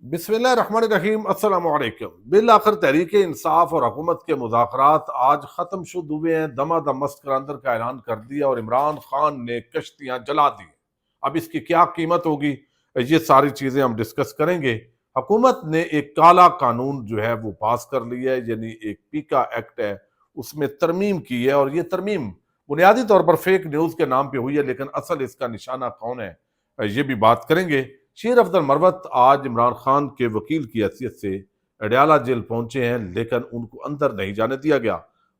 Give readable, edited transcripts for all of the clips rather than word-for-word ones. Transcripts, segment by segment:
बिस्मिल्लाहिर्रहमानिर्रहीम अस्सलाम वालेकुम। बिल आखिर तहरीक इंसाफ और हुकूमत के मुज़ाकरात आज ख़त्म शुद हुए हैं। दमादम मस्त करार का ऐलान कर दिया और इमरान खान ने कश्तियाँ जला दी। अब इसकी क्या कीमत होगी, ये सारी चीज़ें हम डिस्कस करेंगे। हुकूमत ने एक काला कानून जो है वो पास कर लिया है, यानी एक पीका एक्ट है, उसमें तरमीम की है। और ये तरमीम बुनियादी तौर पर फेक न्यूज़ के नाम पर हुई है, लेकिन असल इसका निशाना कौन है ये भी बात करेंगे। शेर अफजल मरवत आज इमरान खान के वकील की हैसियत से अडयाला जेल पहुंचे हैं, लेकिन उनको अंदर नहीं जाने दिया गया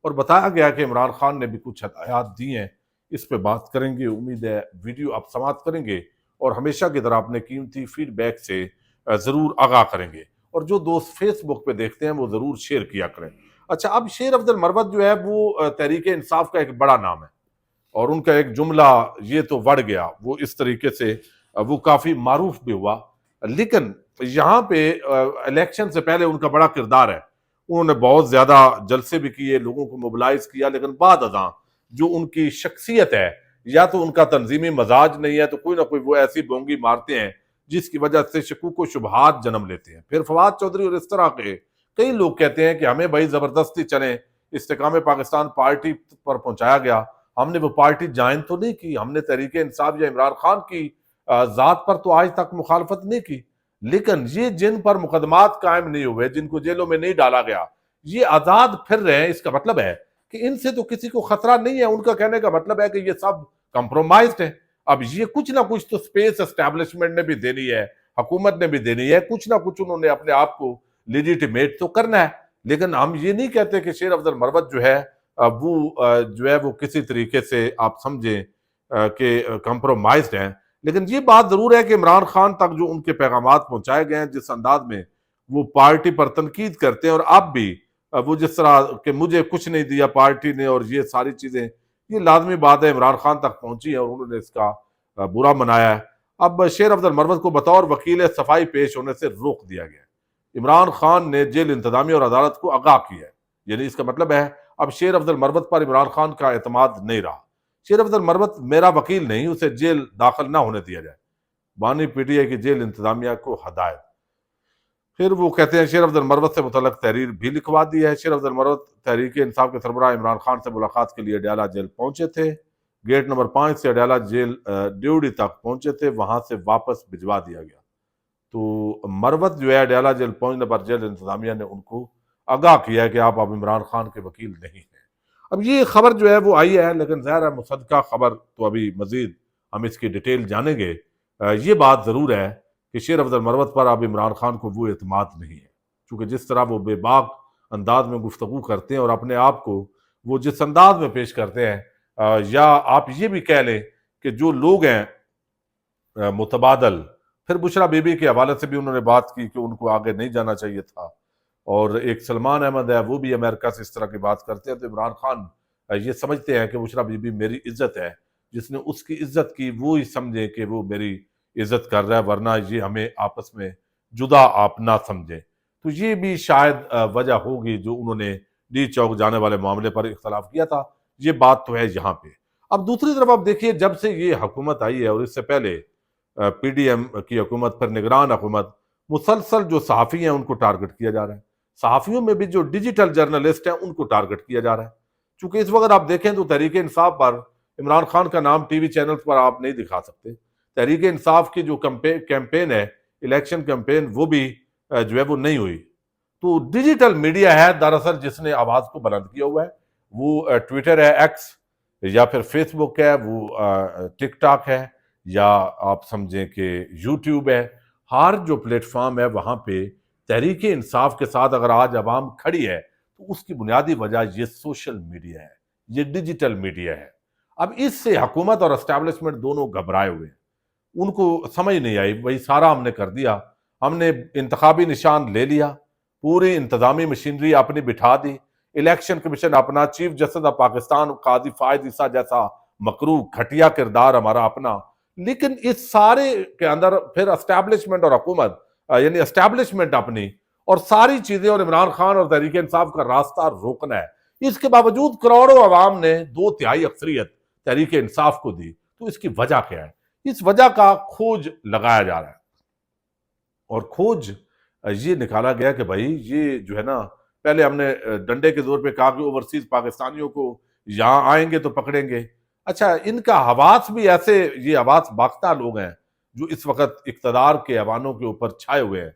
और बताया गया कि इमरान खान ने भी कुछ हदायत दी हैं। इस पे बात करेंगे। उम्मीद है वीडियो आप समाप्त करेंगे और हमेशा की तरह अपने कीमती फीडबैक से ज़रूर आगाह करेंगे। और जो दोस्त फेसबुक पे देखते हैं वो ज़रूर शेयर किया करें। अच्छा, अब शेर अफजल मरवत जो है वो तहरीक इंसाफ का एक बड़ा नाम है और उनका एक जुमला ये तो बढ़ गया, वो इस तरीके से वो काफी मारूफ भी हुआ। लेकिन यहाँ पे इलेक्शन से पहले उनका बड़ा किरदार है। उन्होंने बहुत ज्यादा जलसे भी किए, लोगों को मोबिलाइज किया, लेकिन बाद अज़ां जो उनकी शख्सियत है, या तो उनका तंजीमी मजाज नहीं है, तो कोई ना कोई वो ऐसी बोंगी मारते हैं जिसकी वजह से शकूक व शुबहात जन्म लेते हैं। फिर फवाद चौधरी और इस तरह के कई लोग कहते हैं कि हमें भाई जबरदस्ती चले इस्तेकाम पाकिस्तान पार्टी पर पहुंचाया गया, हमने वो पार्टी ज्वाइन तो नहीं की, हमने तहरीक इंसाफ या इमरान खान की जात पर तो आज तक मुखालफत नहीं की। लेकिन ये जिन पर मुकदमात कायम नहीं हुए, जिनको जेलों में नहीं डाला गया, ये आजाद फिर रहे हैं, इसका मतलब है कि इनसे तो किसी को खतरा नहीं है। उनका कहने का मतलब है कि ये सब कंप्रोमाइज्ड है। अब ये कुछ ना कुछ तो स्पेस एस्टेब्लिशमेंट ने भी देनी है, हुकूमत ने भी देनी है, कुछ ना कुछ उन्होंने अपने आप को लेजिटिमेट तो करना है। लेकिन हम ये नहीं कहते कि शेर अफजल मरवत जो है जो है वो किसी तरीके से आप समझें कि कंप्रोमाइज्ड हैं। लेकिन ये बात जरूर है कि इमरान खान तक जो उनके पैगामात पहुंचाए गए हैं, जिस अंदाज में वो पार्टी पर तनकीद करते हैं, और अब भी वो जिस तरह के मुझे कुछ नहीं दिया पार्टी ने और ये सारी चीजें, ये लाजमी बात है इमरान खान तक पहुंची है और उन्होंने इसका बुरा मनाया है। अब शेर अफजल मरवत को बतौर वकील सफाई पेश होने से रोक दिया गया। इमरान खान ने जेल इंतजामिया और अदालत को आगाह किया है, यानी इसका मतलब है अब शेर अफजल मरवत पर इमरान खान का एतमाद नहीं रहा। शेर अफजल मरवत मेरा वकील नहीं, उसे जेल दाखिल ना होने दिया जाए, बानी पीटीआई की जेल इंतजामिया को हदायत। फिर वो कहते हैं शेर अफजल मरवत से मुतल्लक तहरीर भी लिखवा दी है। शेर अफजल मरवत तहरीक इंसाफ के सरबराह इमरान खान से मुलाकात के लिए अडयाला जेल पहुंचे थे। गेट नंबर 5 से अडयाला जेल ड्यूडी तक पहुंचे थे, वहां से वापस भिजवा दिया गया। तो मरवत जो है अडयाला जेल पहुंचने पर जेल इंतजामिया ने उनको आगाह किया है कि आप अब इमरान खान के वकील नहीं हैं। अब ये खबर जो है वो आई है, लेकिन ज़ाहिर है मुसद्दका खबर तो अभी मजीद हम इसकी डिटेल जानेंगे। ये बात ज़रूर है कि शेर अफजल मरवत पर अब इमरान खान को वो एतमाद नहीं है, क्योंकि जिस तरह वो बेबाक अंदाज में गुफ्तगू करते हैं और अपने आप को वो जिस अंदाज में पेश करते हैं, या आप ये भी कह लें कि जो लोग हैं मुतबादल, फिर बुशरा बीबी के हवाले से भी उन्होंने बात की कि उनको आगे नहीं जाना चाहिए था। और एक सलमान अहमद है, वो भी अमेरिका से इस तरह की बात करते हैं। तो इमरान खान ये समझते हैं कि बुशरा बीबी मेरी इज्जत है, जिसने उसकी इज्जत की वो ही समझे कि वो मेरी इज्जत कर रहा है, वरना ये हमें आपस में जुदा आप ना समझे। तो ये भी शायद वजह होगी जो उन्होंने डी चौक जाने वाले मामले पर इख्तलाफ किया था। ये बात तो है यहाँ पे। अब दूसरी तरफ आप देखिए, जब से ये हुकूमत आई है और इससे पहले पीडीएम की हुकूमत पर निगरान हुकूमत, मुसलसल जो सहाफ़ी हैं उनको टारगेट किया जा रहा है। सहाफ़ियों में भी जो डिजिटल जर्नलिस्ट हैं उनको टारगेट किया जा रहा है। चूंकि इस वक्त आप देखें तो तहरीक इंसाफ पर इमरान खान का नाम टीवी चैनल पर आप नहीं दिखा सकते। तहरीक इंसाफ की जो कैंपेन है, इलेक्शन कैंपेन, वो भी जो है वो नहीं हुई। तो डिजिटल मीडिया है दरअसल जिसने आवाज को बुलंद किया हुआ है। वो ट्विटर है, एक्स, या फिर फेसबुक है, वो टिकटॉक है, या आप समझें कि यूट्यूब है। हर जो प्लेटफॉर्म है वहां पे तहरीक इंसाफ के साथ अगर आज अवाम खड़ी है, तो उसकी बुनियादी वजह ये सोशल मीडिया है, ये डिजिटल मीडिया है। अब इससे हुकूमत और एस्टेब्लिशमेंट दोनों घबराए हुए हैं। उनको समझ नहीं आई, भाई सारा हमने कर दिया, हमने इंतखाबी निशान ले लिया, पूरी इंतजामी मशीनरी अपनी बिठा दी, इलेक्शन कमीशन अपना, चीफ जस्टिस ऑफ पाकिस्तान काजी फायद ईसा जैसा मकरू घटिया किरदार हमारा अपना। लेकिन इस सारे के अंदर फिर एस्टेब्लिशमेंट और हुकूमत, यानी एस्टेब्लिशमेंट अपनी और सारी चीजें, और इमरान खान और तहरीक इंसाफ का रास्ता रोकना है। इसके बावजूद करोड़ों अवाम ने 2/3 अक्सरियत तहरीक इंसाफ को दी। तो इसकी वजह क्या है? इस वजह का खोज लगाया जा रहा है। और खोज ये निकाला गया कि भाई ये जो है ना, पहले हमने डंडे के जोर पे कहा कि ओवरसीज पाकिस्तानियों को यहाँ आएंगे तो पकड़ेंगे। अच्छा, इनका हवास भी ऐसे, ये हवास बाख्ता लोग हैं जो इस वक्त इक्तदार के ऐवानों के ऊपर छाए हुए हैं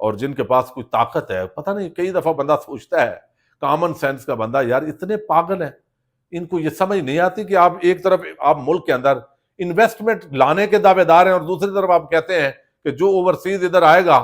और जिनके पास कोई ताकत है। पता नहीं, कई दफा बंदा सोचता है, कॉमन सेंस का बंदा, यार इतने पागल है, इनको ये समझ नहीं आती कि आप एक तरफ आप मुल्क के अंदर इन्वेस्टमेंट लाने के दावेदार हैं और दूसरी तरफ आप कहते हैं कि जो ओवरसीज इधर आएगा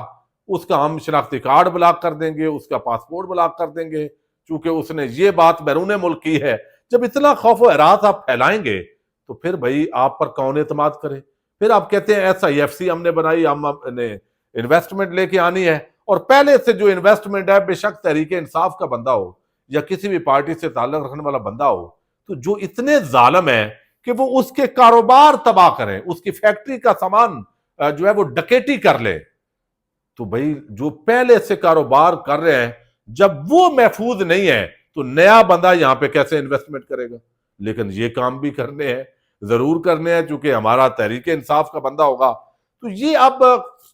उसका हम शनाख्ती कार्ड ब्लॉक कर देंगे, उसका पासपोर्ट ब्लॉक कर देंगे, चूंकि उसने ये बात बैरून मुल्क की है। जब इतना खौफ व हरास आप फैलाएंगे तो फिर भाई आप पर कौन एतमाद करे? फिर आप कहते हैं SIFC हमने बनाई, हमने इन्वेस्टमेंट लेके आनी है, और पहले से जो इन्वेस्टमेंट है, बेशक तहरीके इंसाफ का बंदा हो या किसी भी पार्टी से ताल्लुक रखने वाला बंदा हो, तो जो इतने जालिम है कि वो उसके कारोबार तबाह करें, उसकी फैक्ट्री का सामान जो है वो डकैती कर ले, तो भाई जो पहले से कारोबार कर रहे हैं, जब वो महफूज नहीं है तो नया बंदा यहां पे कैसे इन्वेस्टमेंट करेगा? लेकिन ये काम भी करने हैं, जरूर करने हैं, चूंकि हमारा तहरीके इंसाफ का बंदा होगा। तो ये अब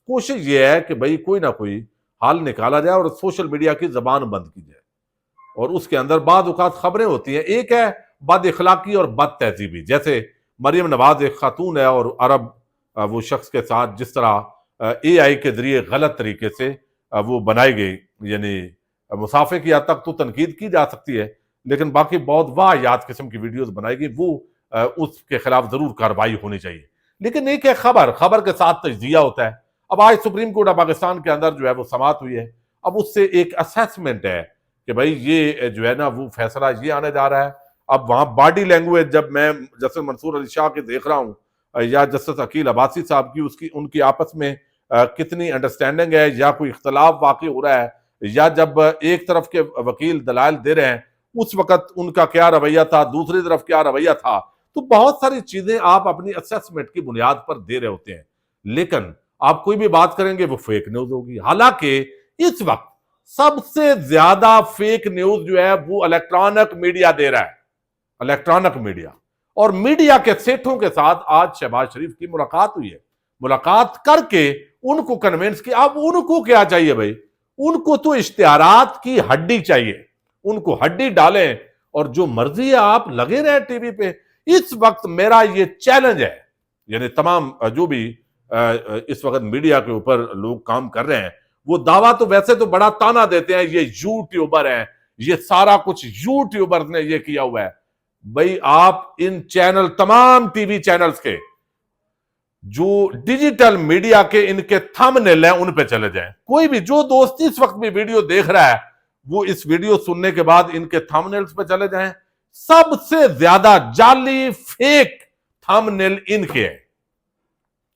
कोशिश ये है कि भाई कोई ना कोई हाल निकाला जाए और सोशल मीडिया की जबान बंद की जाए। और उसके अंदर बाद औकात खबरें होती हैं, एक है बद इखलाकी और बद तहजीबी, जैसे मरियम नवाज एक खातून है और अरब वो शख्स के साथ जिस तरह AI के जरिए गलत तरीके से वो बनाई गई, यानी मुसाफे की हद तक तो तनकीद की जा सकती है, लेकिन बाकी बहुत वाहियात किस्म की वीडियोस बनाई गई, वो उसके खिलाफ जरूर कार्रवाई होनी चाहिए। लेकिन एक है खबर, खबर के साथ तजिया होता है। अब आज सुप्रीम कोर्ट ऑफ पाकिस्तान के अंदर जो है वो समाअत हुई है, अब उससे एक असेसमेंट है कि भाई ये जो है ना वो फैसला ये आने जा रहा है। अब वहां बॉडी लैंग्वेज, जब मैं जस्टिस मंसूर अली शाह के देख रहा हूं या जस्टिस अकील अब्बासी साहब की, उसकी उनकी आपस में कितनी अंडरस्टैंडिंग है या कोई इख्तलाफ वाकई हो रहा है, या जब एक तरफ के वकील दलाल दे रहे हैं उस वक्त उनका क्या रवैया था, दूसरी तरफ क्या रवैया था, तो बहुत सारी चीजें आप अपनी असेसमेंट की बुनियाद पर दे रहे होते हैं। लेकिन आप कोई भी बात करेंगे वो फेक न्यूज होगी। हालांकि इस वक्त सबसे ज्यादा फेक न्यूज जो है वो इलेक्ट्रॉनिक मीडिया दे रहा है, इलेक्ट्रॉनिक मीडिया। और मीडिया के सेठों के साथ आज शहबाज शरीफ की मुलाकात हुई है, मुलाकात करके उनको कन्विंस किया। अब उनको क्या चाहिए भाई? उनको तो इश्तिहारात की हड्डी चाहिए, उनको हड्डी डालें और जो मर्जी है आप लगे रहे टीवी पे। इस वक्त मेरा ये चैलेंज है, यानी तमाम जो भी इस वक्त मीडिया के ऊपर लोग काम कर रहे हैं, वो दावा तो वैसे तो बड़ा ताना देते हैं, ये यूट्यूबर हैं, ये सारा कुछ यूट्यूबर ने ये किया हुआ है। भाई आप इन चैनल, तमाम टीवी चैनल्स के जो डिजिटल मीडिया के इनके थंबनेल हैं उन पे चले जाएं। कोई भी जो दोस्त इस वक्त भी वीडियो देख रहा है वो इस वीडियो सुनने के बाद इनके थंबनेल्स पे चले जाएं। सबसे ज्यादा जाली फेक थंबनेल इनके हैं,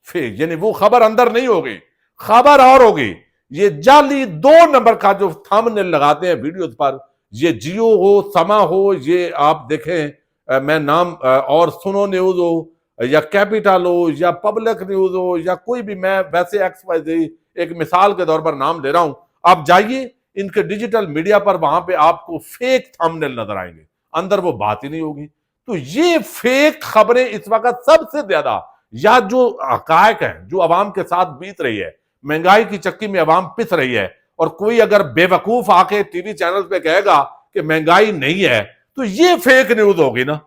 फेक, यानी वो खबर अंदर नहीं होगी, खबर और होगी। ये जाली 2 नंबर का जो थंबनेल लगाते हैं वीडियोस पर, ये जियो हो, समा हो, ये आप देखें, मैं नाम और सुनो न्यूज हो या कैपिटल हो या पब्लिक न्यूज हो या कोई भी, मैं वैसे XYZ एक मिसाल के तौर पर नाम दे रहा हूं। आप जाइए इनके डिजिटल मीडिया पर, वहां पे आपको फेक थंबनेल नजर आएंगे, अंदर वो बात ही नहीं होगी। तो ये फेक खबरें इस वक्त सबसे ज्यादा, या जो हकायक है जो अवाम के साथ बीत रही है, महंगाई की चक्की में अवाम पिस रही है, और कोई अगर बेवकूफ आके टीवी चैनल पे कहेगा कि महंगाई नहीं है तो ये फेक न्यूज होगी ना।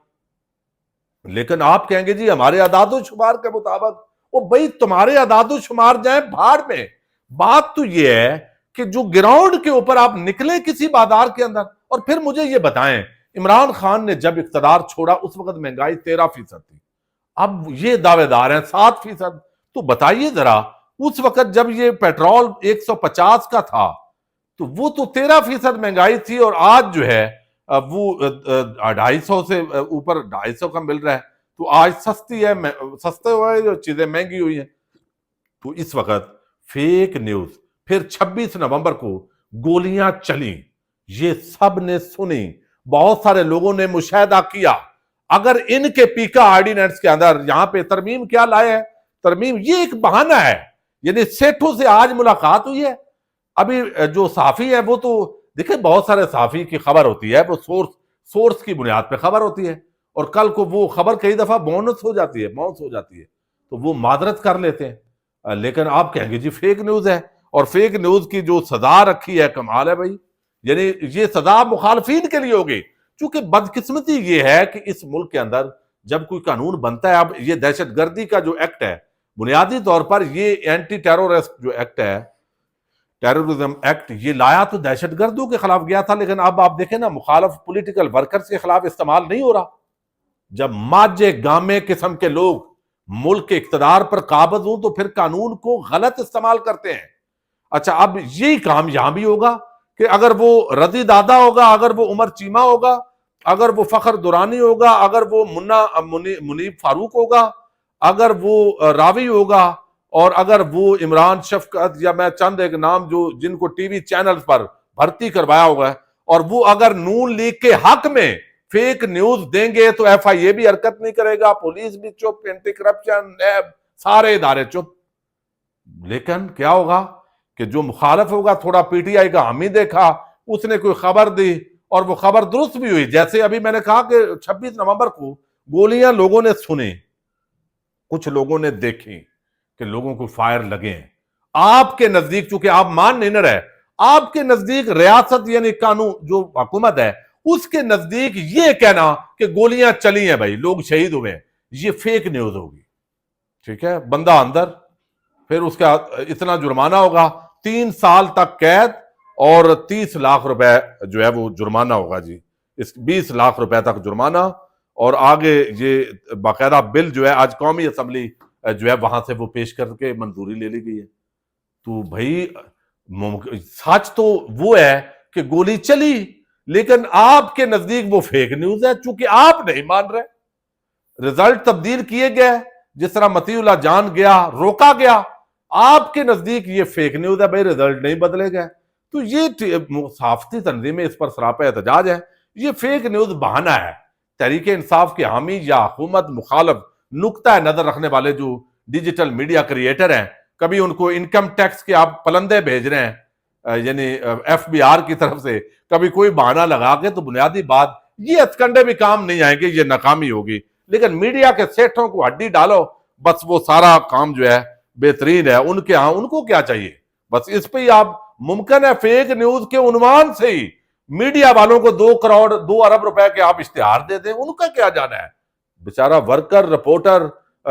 लेकिन आप कहेंगे जी हमारे अदादो शुमार के मुताबिक, वो भाई तुम्हारे अदादो शुमार जाए भाड़ में। बात तो ये है कि जो ग्राउंड के ऊपर आप निकले किसी बाजार के अंदर, और फिर मुझे ये बताएं, इमरान खान ने जब इख्तियार छोड़ा उस वक्त महंगाई 13% थी, अब ये दावेदार हैं 7%। तो बताइए जरा, उस वक्त जब ये पेट्रोल 150 का था तो वो तो 13% महंगाई थी, और आज जो है वो 250 से ऊपर 250 का मिल रहा है। तो आज सस्ती है, सस्ते हुए जो चीजें महंगी हुई हैं। तो इस वक्त फेक न्यूज, फिर 26 नवंबर को गोलियां चली, ये सब ने सुनी, बहुत सारे लोगों ने मुशाहिदा किया। अगर इनके पीका ऑर्डिनेंस के अंदर यहां पे तरमीम क्या लाए हैं, तरमीम ये एक बहाना है, यानी सेठों से आज मुलाकात हुई है। अभी जो साफी है वो तो देखिए, बहुत सारे साफी की खबर होती है वो सोर्स की बुनियाद पे खबर होती है, और कल को वो खबर कई दफा बाउंस हो जाती है, तो वो मादरत कर लेते हैं। लेकिन आप कहेंगे जी फेक न्यूज है, और फेक न्यूज की जो सजा रखी है, कमाल है भाई। यानी ये सजा मुखालफीन के लिए होगी, क्योंकि बदकिस्मती ये है कि इस मुल्क के अंदर जब कोई कानून बनता है, अब ये दहशतगर्दी का जो एक्ट है, बुनियादी तौर पर ये एंटी टेररिस्ट जो एक्ट है, टेररिज्म एक्ट, ये लाया तो दहशतगर्दों के खिलाफ गया था, लेकिन अब आप देखें ना, मुखालफ पॉलिटिकल वर्कर्स के खिलाफ इस्तेमाल नहीं हो रहा। जब माजे गामे किस्म के लोग मुल्क के इख्तिदार पर काबिज हों तो फिर कानून को गलत इस्तेमाल करते हैं। अच्छा, अब यही काम यहां भी होगा कि अगर वो रजी दादा होगा, अगर वो उमर चीमा होगा, अगर वो फखर दुरानी होगा, अगर वो मुनीब फारूक होगा, अगर वो रावी होगा, और अगर वो इमरान शफकत, या मैं चंद एक नाम जो जिनको टीवी चैनल पर भर्ती करवाया होगा, और वो अगर नून लीग के हक में फेक न्यूज देंगे तो FIA भी हरकत नहीं करेगा, पुलिस भी चुप, एंटी करप्शन, नैब, सारे इदारे चुप। लेकिन क्या होगा कि जो मुखालफ होगा, थोड़ा PTI का हामी देखा, उसने कोई खबर दी और वो खबर दुरुस्त भी हुई। जैसे अभी मैंने कहा कि 26 नवंबर को गोलियां लोगों ने सुनी, कुछ लोगों ने देखी कि लोगों को फायर लगे हैं। आपके नजदीक, चूंकि आप मान नहीं रहे, आपके नजदीक रियासत यानी कानून जो हुकूमत है, उसके नजदीक ये कहना कि गोलियां चली हैं भाई, लोग शहीद हुए हैं, ये फेक न्यूज होगी। ठीक है, बंदा अंदर, फिर उसका इतना जुर्माना होगा, 3 साल तक कैद और 30 लाख रुपए जो है वो जुर्माना होगा जी, इस 20 लाख रुपए तक जुर्माना। और आगे ये बाकायदा बिल जो है आज कौमी असम्बली जो है वहां से वो पेश करके मंजूरी ले ली गई है। तो भाई सच तो वो है कि गोली चली, लेकिन आपके नजदीक वो फेक न्यूज है, चूंकि आप नहीं मान रहे। रिजल्ट तब्दील किए गए, जिस तरह मतीउल्लाह जान गया, रोका गया, आपके नजदीक ये फेक न्यूज है भाई, रिजल्ट नहीं बदले गए। तो ये सहाफती तंजीमें इस पर सरापा एहतजाज है, ये फेक न्यूज बहाना है। तहरीक इंसाफ के हामी या हुकूमत मुखालफ नुक्ता नजर रखने वाले जो डिजिटल मीडिया क्रिएटर हैं, कभी उनको इनकम टैक्स के आप पलंदे भेज रहे हैं, यानी FBR की तरफ से, कभी कोई बहाना लगा के, तो बुनियादी बात ये हथकंडे भी काम नहीं आएंगे, ये नाकामी होगी। लेकिन मीडिया के सेठों को हड्डी डालो, बस वो सारा काम जो है बेहतरीन है उनके यहां, उनको क्या चाहिए, बस इस पे ही आप मुमकिन है फेक न्यूज के उन्वान से ही मीडिया वालों को 2 करोड़ 2 अरब रुपए के आप इश्तिहार दे दें, उनका क्या जाना है। बेचारा वर्कर, रिपोर्टर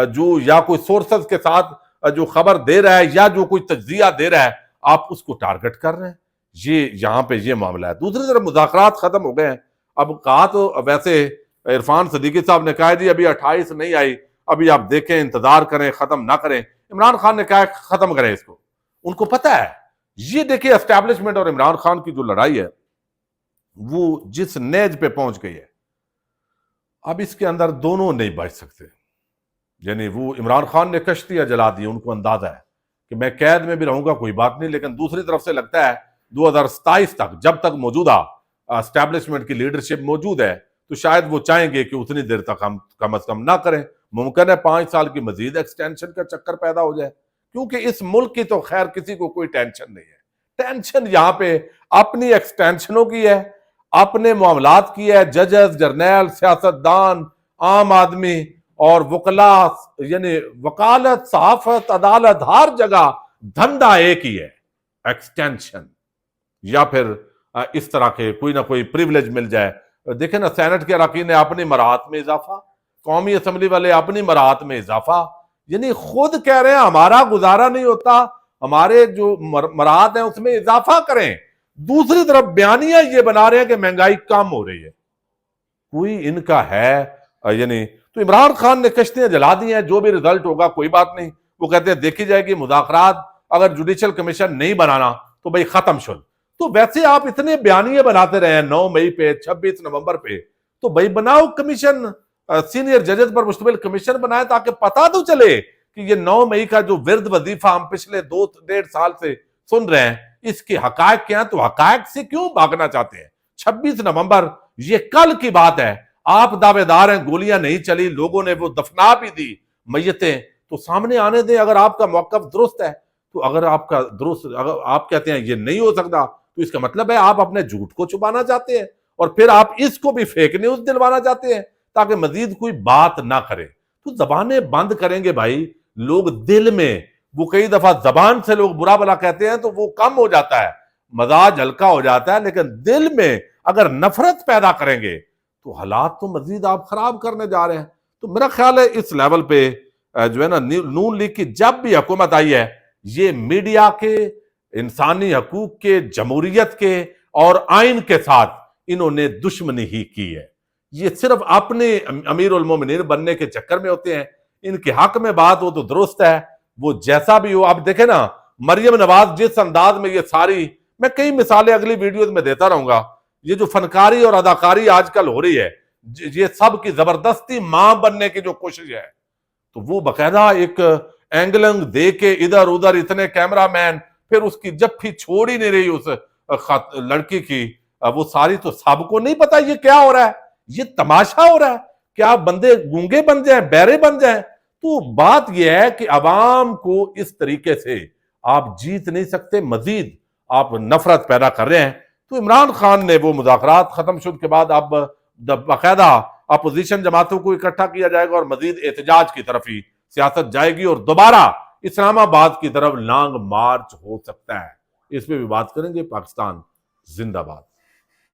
जो या कोई सोर्सेस के साथ जो खबर दे रहा है या जो कोई तज्जिया दे रहा है, आप उसको टारगेट कर रहे हैं। ये यहां पे ये मामला है। दूसरी तरफ मुज़ाकरात खत्म हो गए हैं। अब कहा तो वैसे इरफान सदीकी साहब ने कहा जी अभी 28 नहीं आई, अभी आप देखें, इंतजार करें, खत्म ना करें। इमरान खान ने कहा खत्म करें इसको, उनको पता है। ये देखिए एस्टैब्लिशमेंट और इमरान खान की जो लड़ाई है वो जिस नेज पे पहुंच गई है, अब इसके अंदर दोनों नहीं बच सकते। यानी वो इमरान खान ने कश्तियां जला दी, उनको अंदाजा है कि मैं कैद में भी रहूंगा कोई बात नहीं, लेकिन दूसरी तरफ से लगता है 2027 तक, जब तक मौजूदा एस्टैब्लिशमेंट की लीडरशिप मौजूद है, तो शायद वो चाहेंगे कि उतनी देर तक हम कम अज कम ना करें। मुमकिन है 5 साल की मजीद एक्सटेंशन का चक्कर पैदा हो जाए, क्योंकि इस मुल्क की तो खैर किसी को कोई टेंशन नहीं है। टेंशन यहां पे अपनी एक्सटेंशनों की है, अपने मामलात की है। जजेस, जर्नैल, सियासतदान, आम आदमी और वकला, यानी वकालत, सहाफत, अदालत, हर जगह धंधा एक ही है, एक्सटेंशन, या फिर इस तरह के कोई ना कोई प्रिविलेज मिल जाए। देखे ना, सेनेट के अरकान ने अपनी मराहत में इजाफा, कौमी असम्बली वाले अपनी मराहत में इजाफा, यानी खुद कह रहे हैं हमारा गुजारा नहीं होता, हमारे जो मराहत है उसमें इजाफा करें। दूसरी तरफ बयानियां ये बना रहे हैं कि महंगाई कम हो रही है। कोई इनका है यानी, तो इमरान खान ने कश्तियां जला दी हैं, जो भी रिजल्ट होगा कोई बात नहीं, वो कहते हैं देखी जाएगी, मुज़ाकरात अगर जुडिशल कमीशन नहीं बनाना तो भाई खत्म शुरू। तो वैसे आप इतने बयानिए बनाते रहे हैं 9 मई पे, 26 नवंबर पे, तो भाई बनाओ कमीशन, सीनियर जजेस पर मुश्तमिल कमीशन बनाए, ताकि पता तो चले कि ये 9 मई का जो विर्द वजीफा हम पिछले 2-1.5 साल से सुन रहे हैं, इसके हकायक क्या है, तो हकायक से क्यों भागना चाहते हैं। 26 नवंबर ये कल की बात है, आप दावेदार हैं गोलियां नहीं चली, लोगों ने वो दफना भी दी मैयतें, तो सामने आने दें। अगर आपका मौकफ दुरुस्त है, तो अगर आपका दुरुस्त, अगर आप कहते हैं ये नहीं हो सकता, तो इसका मतलब है आप अपने झूठ को छुपाना चाहते हैं, और फिर आप इसको भी फेक न्यूज दिलवाना चाहते हैं ताकि मजीद कोई बात ना करे। तो जबानें बंद करेंगे भाई, लोग दिल में वो कई दफा जबान से लोग बुरा भला कहते हैं तो वो कम हो जाता है, मजाज हल्का हो जाता है, लेकिन दिल में अगर नफरत पैदा करेंगे तो हालात तो मजीद आप खराब करने जा रहे हैं। तो मेरा ख्याल है इस लेवल पे जो है ना, नून लीग की जब भी हुकूमत आई है, ये मीडिया के, इंसानी हकूक के, जमहूरियत के और आइन के साथ इन्होंने दुश्मनी ही की है। ये सिर्फ अपने अमीर उल मोमिनीन बनने के चक्कर में होते हैं। इनके हक में बात हो तो दुरुस्त है, वो जैसा भी हो। आप देखें ना, मरियम नवाज जिस अंदाज में ये सारी, मैं कई मिसालें अगली वीडियो में देता रहूंगा, ये जो फनकारी और अदाकारी आजकल हो रही है, ये सब की जबरदस्ती मां बनने की जो कोशिश है, तो वो बकायदा एक एंगलिंग दे के इधर उधर इतने कैमरामैन, फिर उसकी जफ्फी छोड़ ही नहीं रही उस लड़की की, वो सारी, तो सबको नहीं पता ये क्या हो रहा है, ये तमाशा हो रहा है। क्या बंदे गूंगे बन जाए, बहरे बन जाए? तो बात यह है कि अवाम को इस तरीके से आप जीत नहीं सकते, मजीद आप नफरत पैदा कर रहे हैं। तो इमरान खान ने वो मुज़ाकरात खत्म शुरू के बाद अब बाकायदा अपोजिशन जमातों को इकट्ठा किया जाएगा और मजीद एहतजाज की तरफ ही सियासत जाएगी और दोबारा इस्लामाबाद की तरफ लॉन्ग मार्च हो सकता है। इस पर भी बात करेंगे। पाकिस्तान जिंदाबाद।